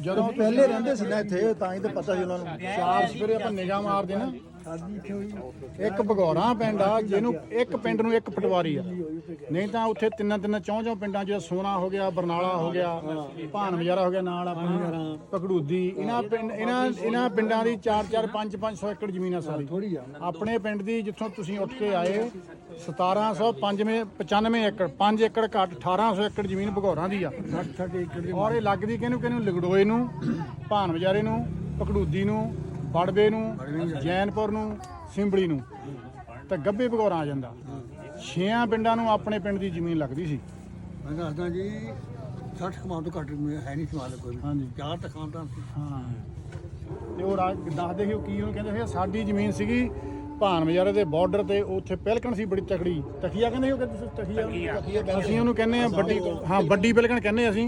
ਜਦੋਂ ਪਹਿਲੇ ਰਹਿੰਦੇ ਸੀ ਨਾ ਇੱਥੇ ਤਾਂ ਹੀ ਤਾਂ ਪਤਾ ਸੀ ਉਹਨਾਂ ਨੂੰ। ਚਾਰ ਸਵੇਰੇ ਆਪਾਂ ਨਿਗਾਹ ਮਾਰਦੇ ਨਾ, ਇੱਕ ਭਗੌੜਾ ਪਿੰਡ ਆ ਜਿਹਨੂੰ ਇੱਕ ਪਿੰਡ ਨੂੰ ਇੱਕ ਪਟਵਾਰੀ ਆ, ਨਹੀਂ ਤਾਂ ਉੱਥੇ ਤਿੰਨਾਂ ਚੌਂ ਪਿੰਡਾਂ 'ਚ ਸੋਨਾ ਹੋ ਗਿਆ, ਬਰਨਾਲਾ ਹੋ ਗਿਆ, ਭਾਨ ਬਜ਼ਾਰਾ ਹੋ ਗਿਆ, ਨਾਲ ਆਪਣੀ ਪਖੜੂਦੀ, ਇਹਨਾਂ ਪਿੰਡਾਂ ਦੀ 4-4 500 ਏਕੜ ਜ਼ਮੀਨ ਆ ਸਾਰੀ। ਆਪਣੇ ਪਿੰਡ ਦੀ ਜਿੱਥੋਂ ਤੁਸੀਂ ਉੱਠ ਕੇ ਆਏ 1795 ਏਕੜ, 5 ਏਕੜ ਘੱਟ 1800 ਏਕੜ ਜ਼ਮੀਨ ਭਗੌਰਾਂ ਦੀ ਆ। ਔਰ ਇਹ ਲੱਗਦੀ ਕਿਹਨੂੰ ਲਗੜੋਏ ਨੂੰ, ਭਾਨ ਬਜ਼ਾਰੇ ਨੂੰ, ਪਖੜੂਦੀ ਨੂੰ, ਬੜਵੇ ਨੂੰ, ਜੈਨਪੁਰ ਨੂੰ, ਸਿੰਬਲੀ ਨੂੰ, ਤੇ ਗੱਭੇ ਭਗੌਰਾਂ ਆ ਜਾਂਦਾ। 6 ਪਿੰਡਾਂ ਨੂੰ ਆਪਣੇ ਪਿੰਡ ਦੀ ਜ਼ਮੀਨ ਲੱਗਦੀ ਸੀ। ਮੈਂ ਦੱਸਦਾ ਜੀ 60 ਕਮਾਲ ਤੋਂ ਘੱਟ ਹੈ ਨਹੀਂ ਸਮਾਲ ਕੋਈ। ਹਾਂਜੀ, 4 ਤਖਾਨਦਾਰ ਸੀ। ਹਾਂ, ਤੇ ਉਹ ਦੱਸਦੇ ਸੀ ਉਹ ਕੀ ਉਹਨੂੰ ਕਹਿੰਦੇ ਸੀ, ਸਾਡੀ ਜ਼ਮੀਨ ਸੀਗੀ ਭਾਨ ਬਜ਼ਾਰੇ ਦੇ ਬਾਰਡਰ ਤੇ, ਉੱਥੇ ਪਹਿਲਕਣ ਸੀ ਬੜੀ ਤਕੜੀ, ਤਖੀਆ ਕਹਿੰਦੇ ਸੀ ਉਹ, ਕਹਿੰਦੇ ਤਖੀਆ ਅਸੀਂ ਉਹਨੂੰ ਕਹਿੰਦੇ ਆ ਵੱਡੀ, ਹਾਂ ਵੱਡੀ ਪਹਿਲਕਣ ਕਹਿੰਦੇ ਅਸੀਂ।